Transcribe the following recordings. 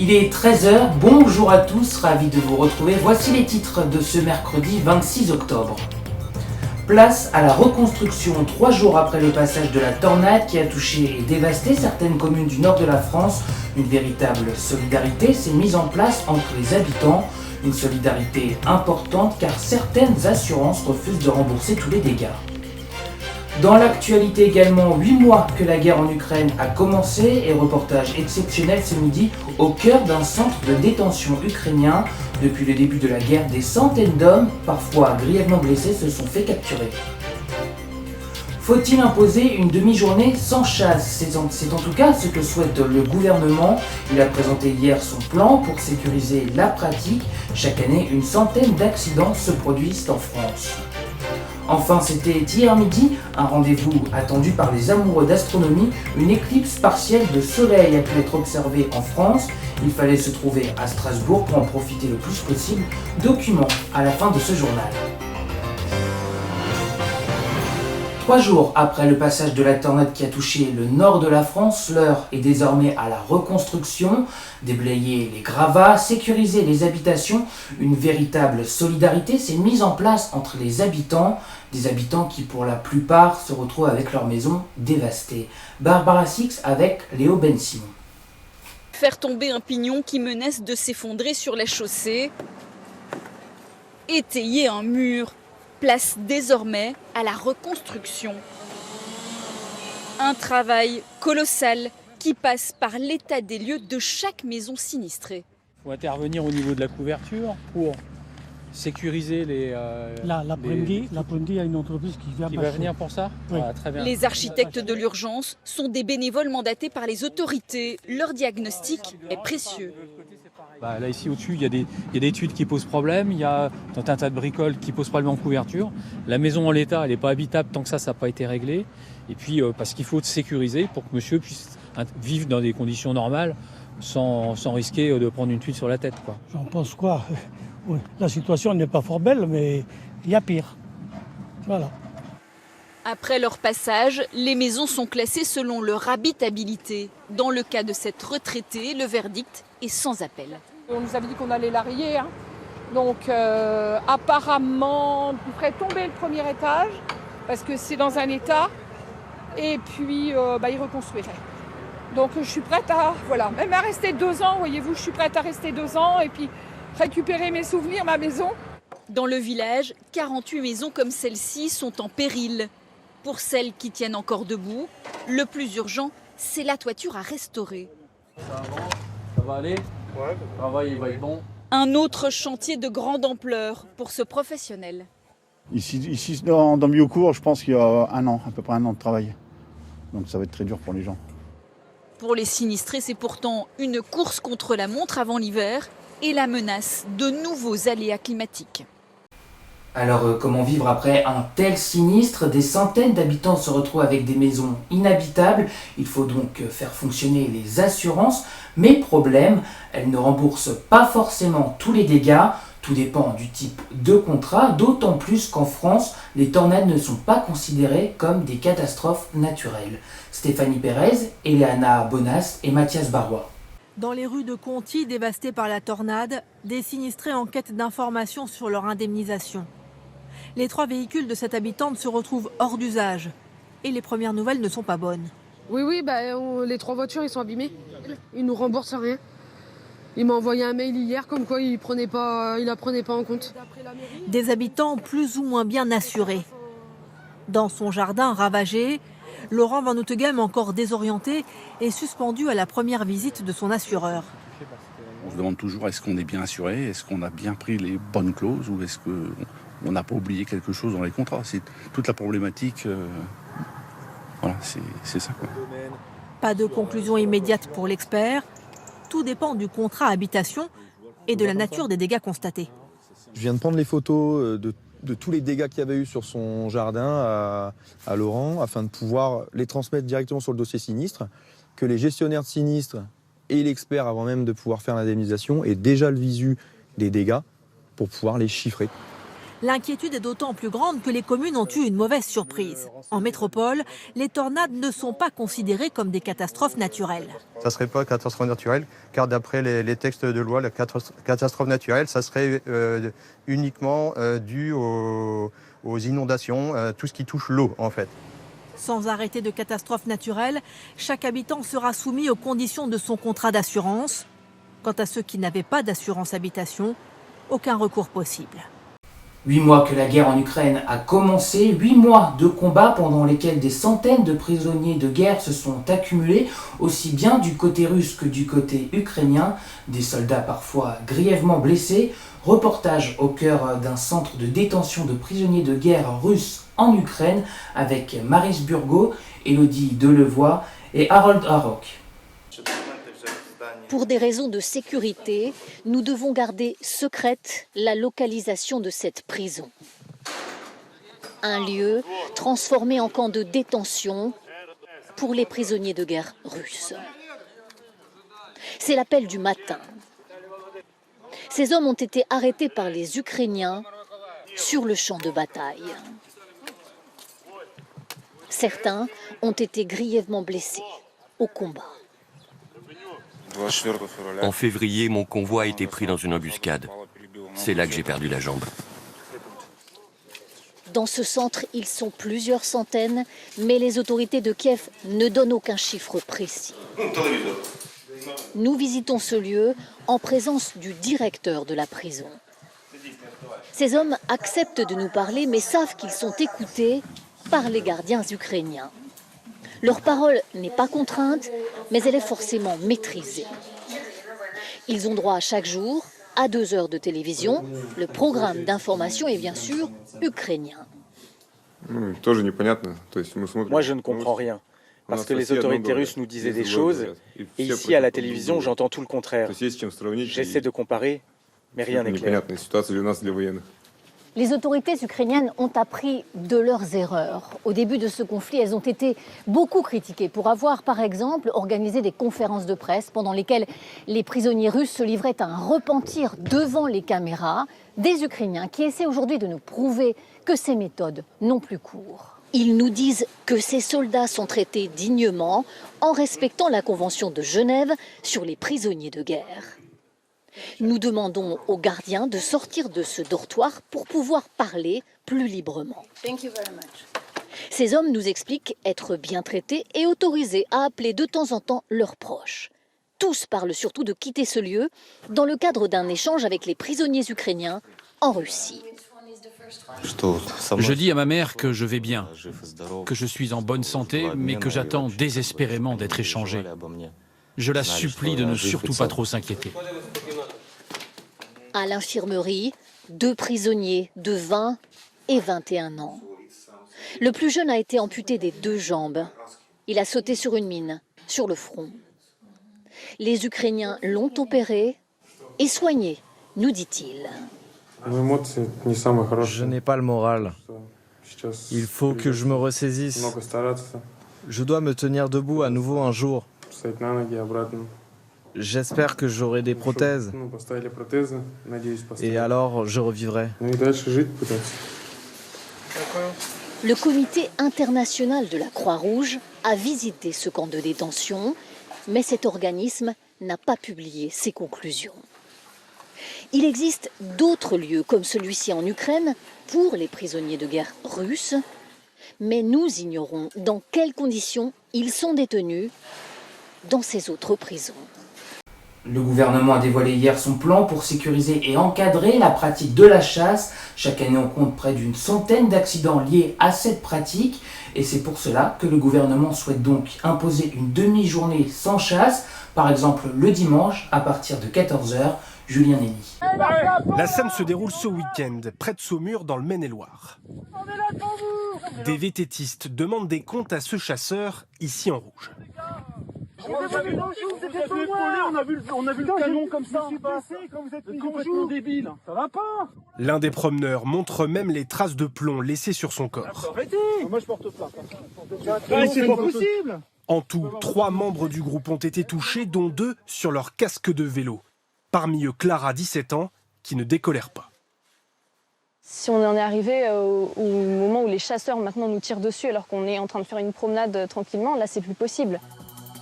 Il est 13h, bonjour à tous, ravi de vous retrouver. Voici les titres de ce mercredi 26 octobre. Place à la reconstruction 3 jours après le passage de la tornade qui a touché et dévasté certaines communes du nord de la France. Une véritable solidarité s'est mise en place entre les habitants. Une solidarité importante car certaines assurances refusent de rembourser tous les dégâts. Dans l'actualité également, 8 mois que la guerre en Ukraine a commencé et reportage exceptionnel ce midi au cœur d'un centre de détention ukrainien. Depuis le début de la guerre, des centaines d'hommes, parfois grièvement blessés, se sont fait capturer. Faut-il imposer une demi-journée sans chasse ? C'est en tout cas ce que souhaite le gouvernement. Il a présenté hier son plan pour sécuriser la pratique. Chaque année, une centaine d'accidents se produisent en France. Enfin, c'était hier midi, un rendez-vous attendu par les amoureux d'astronomie. Une éclipse partielle de soleil a pu être observée en France. Il fallait se trouver à Strasbourg pour en profiter le plus possible. Document à la fin de ce journal. 3 jours après le passage de la tornade qui a touché le nord de la France, l'heure est désormais à la reconstruction, déblayer les gravats, sécuriser les habitations. Une véritable solidarité s'est mise en place entre les habitants, des habitants qui pour la plupart se retrouvent avec leurs maisons dévastées. Barbara Six avec Léo Ben-Simon. Faire tomber un pignon qui menace de s'effondrer sur la chaussée, étayer un mur. Place désormais à la reconstruction. Un travail colossal qui passe par l'état des lieux de chaque maison sinistrée. Il faut intervenir au niveau de la couverture pour sécuriser les... L'après-midi, il y a une entreprise qui va venir pour ça. Oui. Ah, très bien. Les architectes de l'urgence sont des bénévoles mandatés par les autorités. Leur diagnostic est précieux. Là ici au-dessus, il y a des études qui posent problème, il y a un tas de bricoles qui posent problème en couverture. La maison en l'état, elle n'est pas habitable tant que ça n'a pas été réglé. Et puis parce qu'il faut sécuriser pour que monsieur puisse vivre dans des conditions normales sans risquer de prendre une tuile sur la tête, quoi. J'en pense quoi ? Oui, la situation n'est pas fort belle, mais il y a pire. Voilà. Après leur passage, les maisons sont classées selon leur habitabilité. Dans le cas de cette retraitée, le verdict est sans appel. On nous avait dit qu'on allait la rayer. Donc apparemment, on ferait tomber le premier étage parce que c'est dans un état. Et puis ils reconstruiraient. Donc je suis prête même à rester 2 ans, voyez-vous, je suis prête à rester 2 ans et puis récupérer mes souvenirs, ma maison. Dans le village, 48 maisons comme celle-ci sont en péril. Pour celles qui tiennent encore debout, le plus urgent, c'est la toiture à restaurer. Ça va aller ? Ouais. Le travail va être bon. Un autre chantier de grande ampleur pour ce professionnel. Ici dans Biaucourt, je pense qu'il y a à peu près un an de travail. Donc ça va être très dur pour les gens. Pour les sinistrés, c'est pourtant une course contre la montre avant l'hiver et la menace de nouveaux aléas climatiques. Alors comment vivre après un tel sinistre ? Des centaines d'habitants se retrouvent avec des maisons inhabitables. Il faut donc faire fonctionner les assurances. Mais problème, elles ne remboursent pas forcément tous les dégâts. Tout dépend du type de contrat, d'autant plus qu'en France, les tornades ne sont pas considérées comme des catastrophes naturelles. Stéphanie Pérez, Eleana Bonas et Mathias Barrois. Dans les rues de Conty, dévastées par la tornade, des sinistrés en quête d'informations sur leur indemnisation. Les 3 véhicules de cette habitante se retrouvent hors d'usage. Et les premières nouvelles ne sont pas bonnes. Oui, les 3 voitures, ils sont abîmés. Ils nous remboursent rien. Il m'a envoyé un mail hier comme quoi il la prenait pas en compte. Des habitants plus ou moins bien assurés. Dans son jardin ravagé, Laurent Van Oetegem, encore désorienté, est suspendu à la première visite de son assureur. On se demande toujours est-ce qu'on est bien assuré, est-ce qu'on a bien pris les bonnes clauses ou est-ce qu'on n'a pas oublié quelque chose dans les contrats. C'est toute la problématique. Voilà, c'est ça, quoi. Pas de conclusion immédiate pour l'expert. Tout dépend du contrat habitation et de la nature des dégâts constatés. Je viens de prendre les photos de tous les dégâts qu'il y avait eu sur son jardin à Laurent, afin de pouvoir les transmettre directement sur le dossier sinistre, que les gestionnaires de sinistres et l'expert, avant même de pouvoir faire l'indemnisation, aient déjà le visu des dégâts pour pouvoir les chiffrer. L'inquiétude est d'autant plus grande que les communes ont eu une mauvaise surprise. En métropole, les tornades ne sont pas considérées comme des catastrophes naturelles. Ça ne serait pas catastrophe naturelle, car d'après les textes de loi, la catastrophe naturelle, ça serait uniquement dû aux inondations, tout ce qui touche l'eau en fait. Sans arrêté de catastrophe naturelle, chaque habitant sera soumis aux conditions de son contrat d'assurance. Quant à ceux qui n'avaient pas d'assurance habitation, aucun recours possible. 8 mois que la guerre en Ukraine a commencé, 8 mois de combats pendant lesquels des centaines de prisonniers de guerre se sont accumulés, aussi bien du côté russe que du côté ukrainien, des soldats parfois grièvement blessés. Reportage au cœur d'un centre de détention de prisonniers de guerre russes en Ukraine avec Maryse Burgot, Élodie Delevoye et Harold Harrock. Pour des raisons de sécurité, nous devons garder secrète la localisation de cette prison. Un lieu transformé en camp de détention pour les prisonniers de guerre russes. C'est l'appel du matin. Ces hommes ont été arrêtés par les Ukrainiens sur le champ de bataille. Certains ont été grièvement blessés au combat. En février, mon convoi a été pris dans une embuscade. C'est là que j'ai perdu la jambe. Dans ce centre, ils sont plusieurs centaines, mais les autorités de Kiev ne donnent aucun chiffre précis. Nous visitons ce lieu en présence du directeur de la prison. Ces hommes acceptent de nous parler, mais savent qu'ils sont écoutés par les gardiens ukrainiens. Leur parole n'est pas contrainte, mais elle est forcément maîtrisée. Ils ont droit chaque jour à 2 heures de télévision. Le programme d'information est bien sûr ukrainien. Moi, je ne comprends rien. Parce que les autorités russes nous disaient des choses, et ici, à la télévision, j'entends tout le contraire. J'essaie de comparer, mais rien n'est clair. Les autorités ukrainiennes ont appris de leurs erreurs. Au début de ce conflit, elles ont été beaucoup critiquées pour avoir, par exemple, organisé des conférences de presse pendant lesquelles les prisonniers russes se livraient à un repentir devant les caméras. Des Ukrainiens qui essaient aujourd'hui de nous prouver que ces méthodes n'ont plus cours. Ils nous disent que ces soldats sont traités dignement en respectant la Convention de Genève sur les prisonniers de guerre. Nous demandons aux gardiens de sortir de ce dortoir pour pouvoir parler plus librement. Ces hommes nous expliquent être bien traités et autorisés à appeler de temps en temps leurs proches. Tous parlent surtout de quitter ce lieu dans le cadre d'un échange avec les prisonniers ukrainiens en Russie. Je dis à ma mère que je vais bien, que je suis en bonne santé, mais que j'attends désespérément d'être échangé. Je la supplie de ne surtout pas trop s'inquiéter. À l'infirmerie, 2 prisonniers de 20 et 21 ans. Le plus jeune a été amputé des 2 jambes. Il a sauté sur une mine, sur le front. Les Ukrainiens l'ont opéré et soigné, nous dit-il. Je n'ai pas le moral. Il faut que je me ressaisisse. Je dois me tenir debout à nouveau un jour. J'espère que j'aurai des prothèses. Et alors, je revivrai. Le comité international de la Croix-Rouge a visité ce camp de détention, mais cet organisme n'a pas publié ses conclusions. Il existe d'autres lieux comme celui-ci en Ukraine pour les prisonniers de guerre russes, mais nous ignorons dans quelles conditions ils sont détenus dans ces autres prisons. Le gouvernement a dévoilé hier son plan pour sécuriser et encadrer la pratique de la chasse. Chaque année, on compte près d'une centaine d'accidents liés à cette pratique. Et c'est pour cela que le gouvernement souhaite donc imposer une demi-journée sans chasse, par exemple le dimanche à partir de 14 h. Julien Nény. La scène se déroule ce week-end, près de Saumur, dans le Maine-et-Loire. Des vététistes demandent des comptes à ce chasseur, ici en rouge. On a vu le canon comme ça. Vous êtes complètement débile. Ça va pas. L'un des promeneurs montre même les traces de plomb laissées sur son corps. Moi je porte plainte. C'est pas possible. En tout, 3 membres du groupe ont été touchés, dont 2 sur leur casque de vélo. Parmi eux, Clara, 17 ans, qui ne décolère pas. Si on en est arrivé au moment où les chasseurs maintenant nous tirent dessus alors qu'on est en train de faire une promenade tranquillement, là c'est plus possible.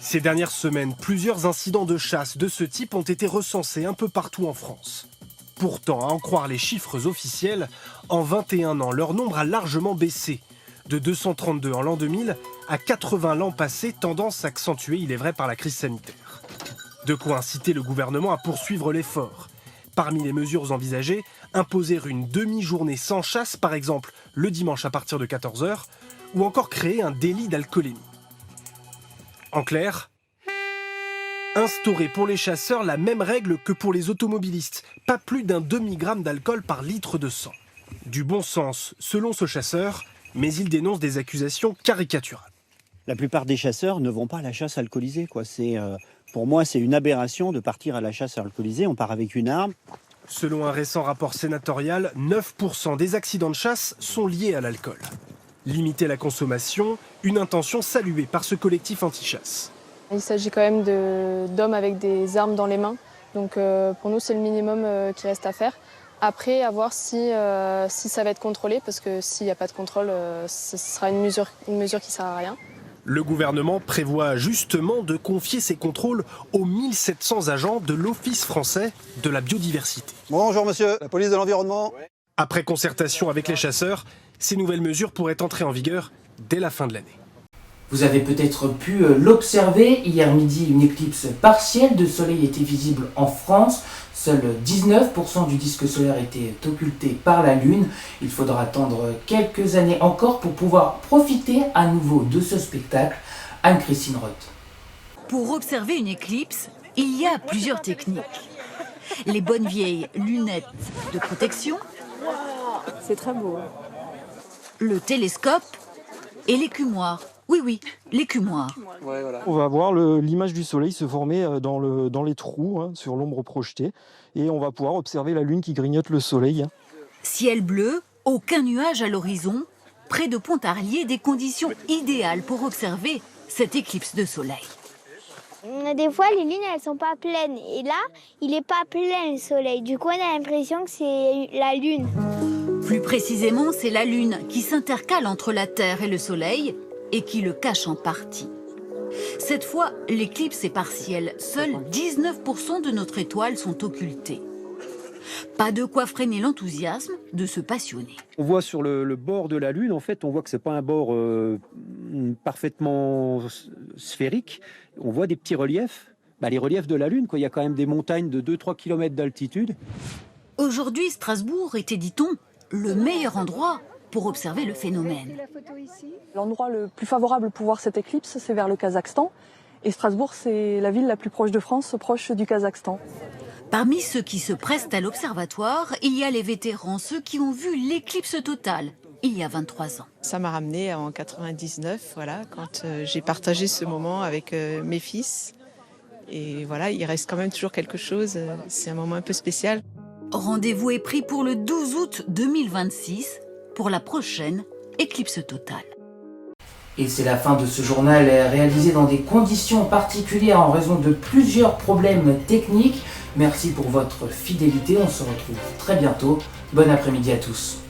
Ces dernières semaines, plusieurs incidents de chasse de ce type ont été recensés un peu partout en France. Pourtant, à en croire les chiffres officiels, en 21 ans, leur nombre a largement baissé. De 232 en l'an 2000 à 80 l'an passé, tendance accentuée, il est vrai, par la crise sanitaire. De quoi inciter le gouvernement à poursuivre l'effort. Parmi les mesures envisagées, imposer une demi-journée sans chasse, par exemple le dimanche à partir de 14 h, ou encore créer un délit d'alcoolémie. En clair, instaurer pour les chasseurs la même règle que pour les automobilistes, pas plus d'un demi-gramme d'alcool par litre de sang. Du bon sens, selon ce chasseur, mais il dénonce des accusations caricaturales. La plupart des chasseurs ne vont pas à la chasse alcoolisée, quoi. Pour moi, c'est une aberration de partir à la chasse alcoolisée. On part avec une arme. Selon un récent rapport sénatorial, 9% des accidents de chasse sont liés à l'alcool. Limiter la consommation, une intention saluée par ce collectif anti-chasse. Il s'agit quand même d'hommes avec des armes dans les mains. Donc pour nous, c'est le minimum qui reste à faire. Après, à voir si ça va être contrôlé, parce que s'il n'y a pas de contrôle, ce sera une mesure qui ne sert à rien. Le gouvernement prévoit justement de confier ces contrôles aux 1700 agents de l'Office français de la biodiversité. Bonjour monsieur, la police de l'environnement. Après concertation avec les chasseurs, ces nouvelles mesures pourraient entrer en vigueur dès la fin de l'année. Vous avez peut-être pu l'observer, hier midi, une éclipse partielle de soleil était visible en France. Seuls 19% du disque solaire était occulté par la Lune. Il faudra attendre quelques années encore pour pouvoir profiter à nouveau de ce spectacle. Anne-Christine Roth. Pour observer une éclipse, il y a plusieurs techniques. Les bonnes vieilles lunettes de protection. C'est très beau. Le télescope et l'écumoire. Oui, l'écumoire. Ouais, voilà. On va voir l'image du soleil se former dans les trous, sur l'ombre projetée. Et on va pouvoir observer la lune qui grignote le soleil. Ciel bleu, aucun nuage à l'horizon. Près de Pontarlier, des conditions idéales pour observer cette éclipse de soleil. Des fois, les lunes, elles sont pas pleines. Et là, il n'est pas plein le soleil. Du coup, on a l'impression que c'est la lune. Plus précisément, c'est la lune qui s'intercale entre la Terre et le soleil et qui le cache en partie. Cette fois, l'éclipse est partielle. Seuls 19% de notre étoile sont occultés. Pas de quoi freiner l'enthousiasme de se passionner. On voit sur le bord de la Lune, en fait, on voit que c'est pas un bord parfaitement sphérique. On voit des petits reliefs, les reliefs de la Lune, quoi. Il y a quand même des montagnes de 2-3 km d'altitude. Aujourd'hui, Strasbourg était, dit-on, le meilleur endroit pour observer le phénomène. L'endroit le plus favorable pour voir cette éclipse, c'est vers le Kazakhstan. Et Strasbourg, c'est la ville la plus proche de France, proche du Kazakhstan. Parmi ceux qui se pressent à l'observatoire, il y a les vétérans, ceux qui ont vu l'éclipse totale il y a 23 ans. Ça m'a ramené en 99, voilà, quand j'ai partagé ce moment avec mes fils. Et voilà, il reste quand même toujours quelque chose, c'est un moment un peu spécial. Rendez-vous est pris pour le 12 août 2026 pour la prochaine éclipse totale. Et c'est la fin de ce journal réalisé dans des conditions particulières en raison de plusieurs problèmes techniques. Merci pour votre fidélité, on se retrouve très bientôt. Bon après-midi à tous.